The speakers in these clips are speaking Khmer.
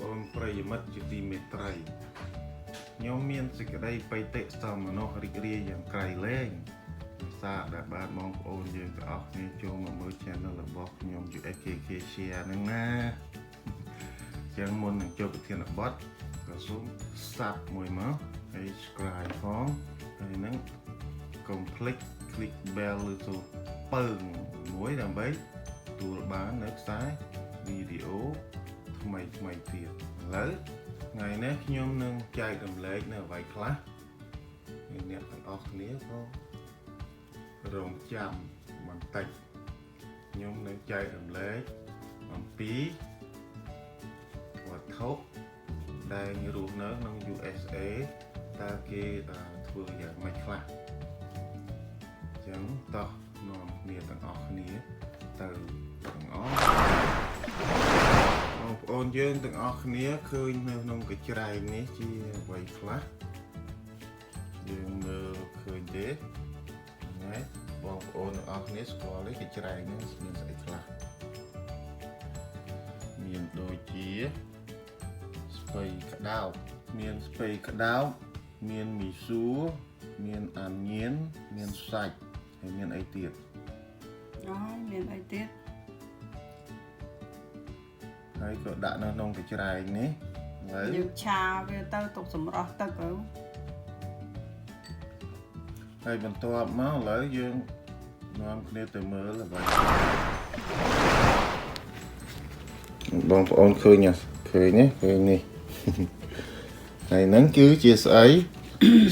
អូនប្រិយមិត្តជាទីមេត្រីខ្ញុំមានសេចក្តីបៃតេសមនោរីករាយយ៉ាងក្រៃលែងសារដែលបានបងប្អូនយើងទាំងអស់គ្នាចូលមកមើល channel របស់ខ្ញុំ USKK Share ហ្នឹងណាចឹងមុននឹងចូលប្រធានបទក៏សូម Sub មួយមកហើយ Subscribe ផងហើយនឹងកុំភ្លេច click bell ឬទៅពើងមួយដើម្បីទទួលបាននៅខ្សែវីដេអូថ្មីទៀតឥឡូវថ្ងៃនេះខ្ញុំនឹងចែករំលែកនៅអ្វីខ្លះអ្នកទាំងអស់គ្នាក៏រងចាំបន្តិចខ្ញុំនឹងចែករំលែកអំពីវត្ថុដែលរស់នៅក្នុង USA តើគេធ្វើយ៉ាងម៉េចខ្លះអញ្ចឹងតោះនាំគ្នាទាំងអស់គ្នាទៅទាំងអស់បងប្អូនយើងទាំងអស់គ្នាឃើញនៅក្នុងកញ្ច្រែងនេះជាអ្វីខ្លះយើងមើលឃើញទេណាបងប្អូនទាំងអស់គ្នាស្គាល់ទេកញ្ច្រែងនេះមានស្អីខ្លះមានដូចជាស្ពៃក្តោបមានស្ពៃក្តោបមានមីសួរមានអាំងញៀនមានសាច់ហើយមានអីទៀតមានអីទៀតហើយក៏ដាក់នៅក្នុងកញ្ច្រែងនេះហើយយើងឆាវាទៅទុកសម្រស់ទឹកទៅហើយបន្ទាប់មកឥឡូវយើងនាំគ្នាទៅមើលអ្វីបងប្អូនឃើញទេឃើញនេះហើយហ្នឹងគឺជាស្អី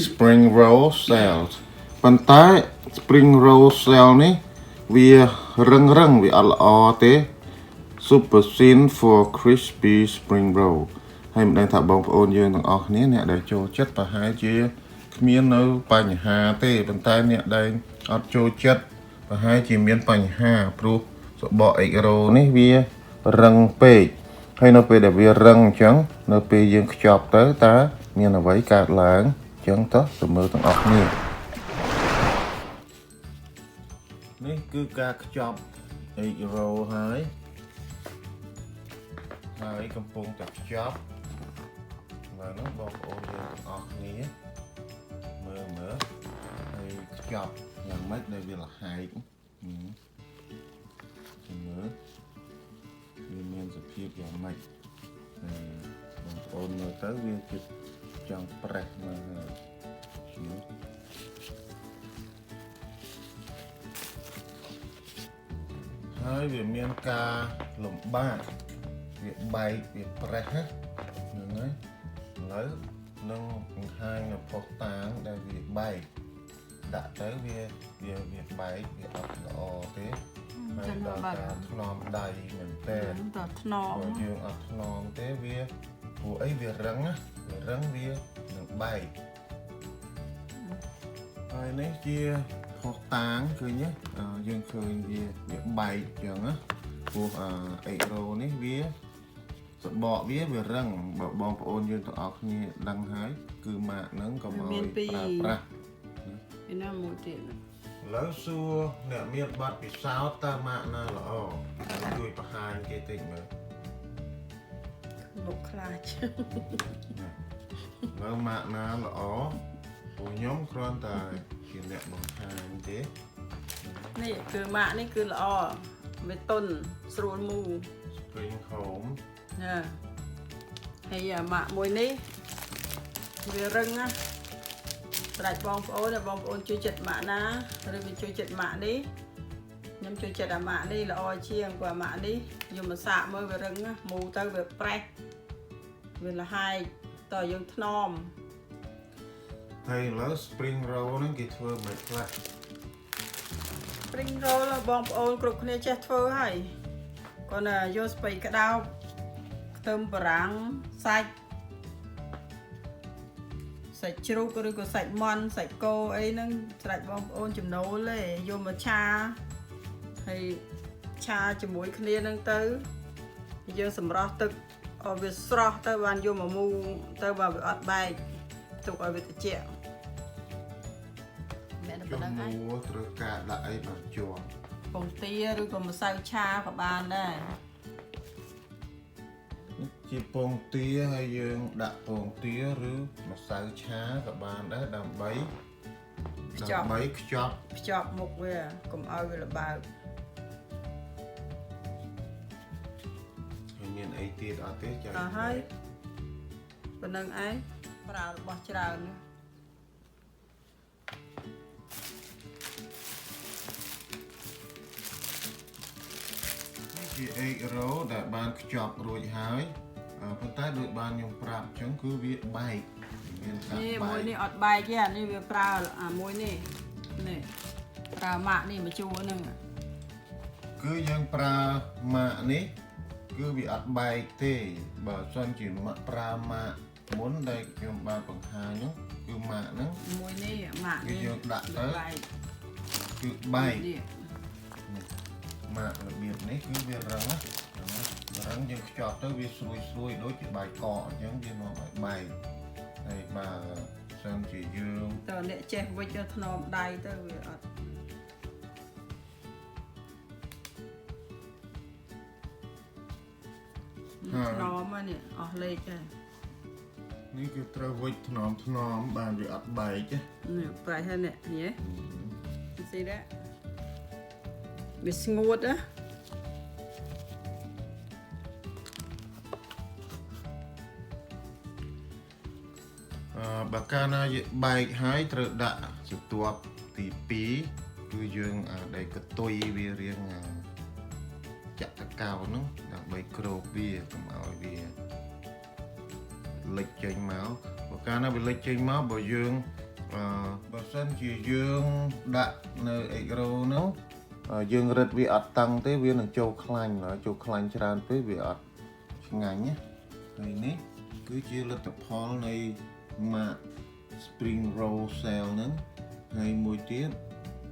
spring roll shell ប៉ុន្តែ spring roll shell នេះវារឹងវាអត់ល្អទេ super thin for crispy spring roll ហើយមិនដឹងថាបងប្អូនយើងទាំងអស់គ្នាអ្នកដែលចូលចិត្តប្រហែលជាគ្មាននៅបញ្ហាទេប៉ុន្តែអ្នកដែលអត់ចូលចិត្តប្រហែលជាមានបញ្ហាព្រោះសបក egg roll នេះវារឹងពេកហើយនៅពេលដែលវារឹងអញ្ចឹងនៅពេលយើងខ្ចប់ទៅតើមានអ្វីកើតឡើងអញ្ចឹងតោះទៅមើលទាំងអស់គ្នានេះគឺការខ្ចប់ egg roll ហើយកំពុងតែខ្ចប់ហើយនោះបងប្អូនយើងទាំងអស់គ្នាមើលហើយខ្ចប់យ៉ាងម៉េចដែលវាល្ហែកមើលវាមានសភាពយ៉ាងម៉េចបងប្អូនមើលទៅវាជិតចង់ប្រេះមកហើយវាមានការលំបាកវាបែកវាប្រេះហ្នឹងហើយឥឡូវនឹងបង្ហាញនៅផុសតាងដែលវាបែកដាក់ទៅវាបែកវាអត់ល្អទេហើយដល់ការថ្នមដៃមែនតើថ្នមយើងអត់ថ្នមទេវាព្រោះអីវារឹងវានឹងបែកហើយនេះជាផុសតាងឃើញទេយើងឃើញវាបែកអញ្ចឹងណាព្រោះegg roll នេះវាសបកវារឹងបើបងប្អូនយើងទាំងអស់គ្នាដឹងហើយគឺម៉ាកហ្នឹងក៏មកប្រើប្រាស់ពីណាមួយទៀតឥឡូវសួរអ្នកមានប័ណ្ណពិសោធន៍តើម៉ាកណាល្អជួយបង្ហាញគេតិចមើលលោកខ្លាចនៅម៉ាកណាល្អពួកខ្ញុំគ្រាន់តែជាអ្នកបង្ហាញទេនេះគឺម៉ាកនេះគឺល្អវាទន់ស្រួលមូល Spring Home ណាហើយម៉ាកមួយនេះវារឹងណាស្ដេចបងប្អូនជួយចិត្តម៉ាកណាឬវាជួយចិត្តម៉ាកនេះខ្ញុំជួយចិត្តអាម៉ាកនេះល្អជាងព្រោះអាម៉ាកនេះយកមកសាកមើលវារឹងណាមូទៅវាប្រេះវាល្ហែកតើយើងថ្នមហើយឥឡូវ Spring Roll ហ្នឹងគេធ្វើមិនខ្លះ Spring Roll បងប្អូនគ្រប់គ្នាចេះធ្វើហើយគាត់ណាយកស្ពៃក្តោបខ្ទឹមបារាំងសាច់ជ្រូកឬក៏សាច់មាន់សាច់គោអីហ្នឹងស្ដេចបងប្អូនចំណូលទេយកមកឆាហើយឆាជាមួយគ្នាហ្នឹងទៅយើងសម្រស់ទឹកឲ្យវាស្រស់ទៅបានយកមកមូទៅបើវាអត់បែកទុកឲ្យវាត្រជាក់មែនតែប៉ុណ្្នឹងហើយត្រូវការដាក់អីបានជាប់ពងទាឬក៏ម្សៅឆាក៏បានដែរច ជាពងទាហើយយើងដាក់ពងទាឬម្សៅឆាក៏បានដែរដើម្បីខ្ចប់មុខវាកុំឲ្យវាល្បើក មានអីទៀតអត់ទេចា៎ អស់ហើយប៉ុណ្ណឹងឯងប្រើរបស់ច្រើន ជាអេករ៉ូដែលបានខ្ចប់រួចហើយប៉ុន្តែដូចបានខ្ញុំប្រាប់អញ្ចឹងគឺវាបែកមានការបែកនេះមួយនេះអត់បែកទេអានេះវាប្រើអាមួយនេះប្រើម៉ាក់នេះមកជួហ្នឹងគឺយើងប្រើម៉ាក់នេះគឺវាអត់បែកទេបើសិនជាម៉ាក់ប្រើម៉ាក់មុនដែលខ្ញុំបានបង្ហាញហ្នឹងគឺម៉ាក់ហ្នឹងមួយនេះម៉ាក់នេះយើងដាក់ទៅគឺបែកម៉ាក់របៀបនេះគឺវារឹងណារឹងយើងខ្ចប់ទៅវាស្រួយដូចជាបាយកកអញ្ចឹងវានាំឲ្យបែកហើយបើសិនជាយើងតើអ្នកចេះវិចទៅថ្នមដៃទៅវាអត់ថ្នមហ្នឹងនេះអស់លេខហើយនេះគឺត្រូវវិចថ្នមបានវាអត់បែកនេះប្រៃហើយនេះស៊ីដែរវាស្ងួតណាបើកាលណាបែកហើយត្រូវដាក់ស្រទាប់ទី2គឺយើងដែលកតុយវារៀងចាក់តកៅហ្នឹងដើម្បីគ្របវាកុំឲ្យវាលេចចេញមកបើកាលណាវាលេចចេញមកបើយើងបើសិនជាយើងដាក់នៅអេករ៉ូហ្នឹងយើងរឹតវាអត់តឹងទេវានឹងចូលខ្លាញ់ច្រើនពេកវាអត់ឆ្ងាញ់ណាហើយនេះគឺជាលទ្ធផលនៃម៉ាក់ Spring Roll Cell ហ្នឹងហើយមួយទៀត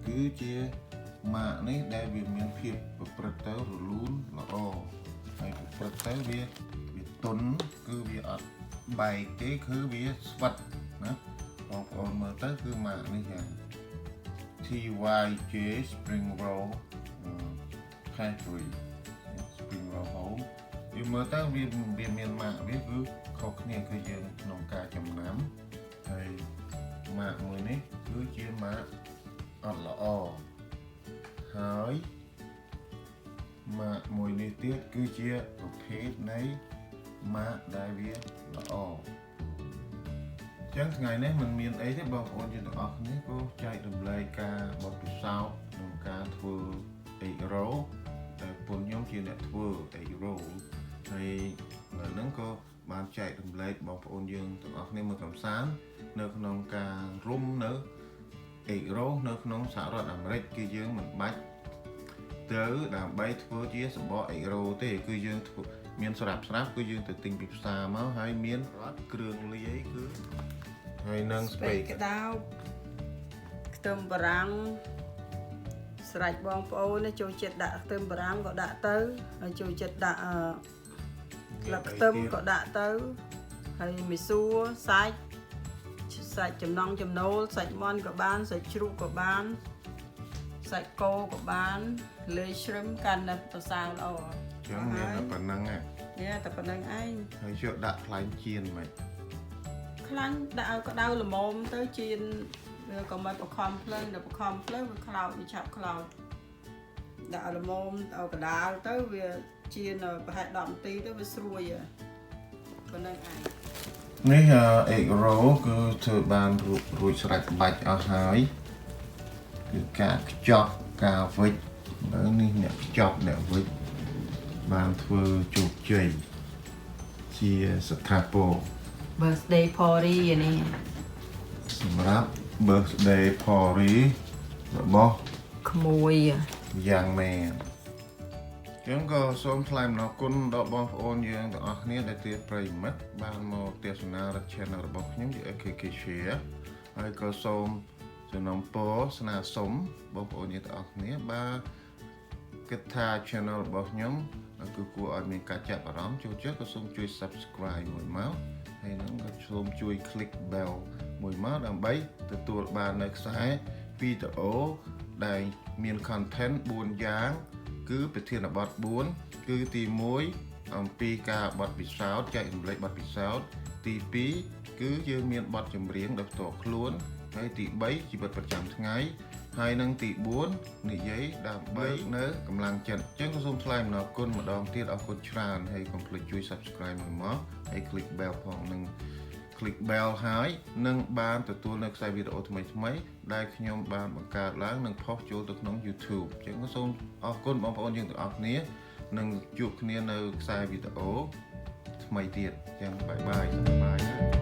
គឺជាម៉ាក់នេះដែលវាមានភាពប្រព្រឹត្តទៅរលូនល្អហើយប្រព្រឹត្តទៅវាទន់គឺវាអត់បែកទេគឺវាស្វិតណាបងប្អូនមើលទៅគឺម៉ាក់នេះយ៉ាង TYJ Spring Roll Pantry Spring Roll Home វាមើលទៅវាមានម៉ាក់វាគឺខុសគ្នាគឺយើងក្នុងការចំណាំហើយម៉ាក់មួយនេះគឺជាម៉ាក់អត់ល្អហើយម៉ាក់មួយនេះទៀតគឺជាប្រភេទនៃម៉ាក់ដែលវាល្អចឹងថ្ងៃនេះមិនមានអីទេបងប្អូនយើងទាំងអស់គ្នាក៏ចែករំលែកការបទពិសោធន៍ក្នុងការធ្វើអេករ៉ូតែពួកខ្ញុំជាអ្នកធ្វើអេករ៉ូហើយនៅហ្នឹងក៏បានចែករំលែកបងប្អូនយើងទាំងអស់គ្នាមើលកំសាន្តនៅក្នុងការរុំនៅអេករ៉ូនៅក្នុងសហរដ្ឋអាមេរិកគឺយើងមិនបាច់ទៅដើម្បីធ្វើជាសម្បកអេករ៉ូទេគឺយើងធ្វើមានស្រាប់គឺយើងទៅទិញពីផ្សារមកហើយមានរ៉ាត់គ្រឿងលាយគឺហើយនឹងស្ពៃក្តោបខ្ទឹមបារាំងស្រេចបងប្អូនចូលចិត្តដាក់ខ្ទឹមបារាំងក៏ដាក់ទៅហើយចូលចិត្តដាក់ស្លឹកខ្ទឹមក៏ដាក់ទៅហើយមីសួរសាច់ចំណងចំណូលសាច់មាន់ក៏បានសាច់ជ្រូកក៏បានសាច់គោក៏បានលេជ្រឹមកាន់តែប្រសើរល្អចឹងមានតែប៉ុណ្្នឹងឯងតែប៉ុណ្្នឹងឯងហើយយកដាក់ខ្លាញ់ចៀនមិនខ្លាញ់ដាក់ឲ្យក្តៅល្មមទៅចៀនវាក៏មិនបខំភ្លើងដល់បខំភ្លើងវាខ្លោចវាឆាប់ខ្លោចដាក់ឲ្យល្មមឲ្យកដាលទៅវាចៀនប្រហែល10នាទីទៅវាស្រួយប៉ុណ្្នឹងឯងនេះអេករ៉ូគឺធ្វើបានរួចស្រេចបាច់អស់ហើយគឺការខ្ចប់ការវិចនៅនេះអ្នកខ្ចប់អ្នកវិចបានធ្វើជោគជ័យជាស្ថាពរ birthday party នេះសម្រាប់ birthday party របស់ក្មួយយ៉ាងមែនខ្ញុំក៏សូមថ្លែងអំណរគុណដល់បងប្អូនយើងទាំងអស់គ្នាដែលជាប្រិយមិត្តបានមកទស្សនារក channel របស់ខ្ញុំជា AKK Share ហើយក៏សូមសំណូមពរស្នើសុំបងប្អូនយើងទាំងអស់គ្នាបើគិតថា channel របស់ខ្ញុំគឺគួរឲ្យមានការចាប់អារម្មណ៍ចូលចិត្តក៏សូមជួយ subscribe មួយមកហើយនឹងក៏សូមជួយ click bell មួយមកដើម្បីទទួលបាននៅខ្សែវីដេអូដែលមាន content 4យ៉ាងគឺប្រធានបទ4គឺទី1 អំពីការបទពិសោធន៍ចែករំលែកបទពិសោធន៍ទី2គឺយើងមានបទចម្រៀងដោយផ្ទាល់ខ្លួនហើយទី3ជីវិតប្រចាំថ្ងៃហើយនឹងទី4និយាយដើម្បីនៅកម្លាំងចិត្តអញ្ចឹងក៏សូមថ្លែងអំណរគុណម្ដងទៀតអរគុណច្រើនហើយកុំភ្លេចជួយ Subscribe មួយមកហើយ click bell ផងនឹង click bell ហើយនឹងបានទទួលនៅខ្សែវីដេអូថ្មីៗដែលខ្ញុំបានបង្កើតឡើងនិងផុសចូលទៅក្នុង YouTube អញ្ចឹងក៏សូមអរគុណបងប្អូនយើងទាំងអស់គ្នានឹងជួបគ្នានៅខ្សែវីដេអូថ្មីទៀតអញ្ចឹងបាយបាយសប្បាយណា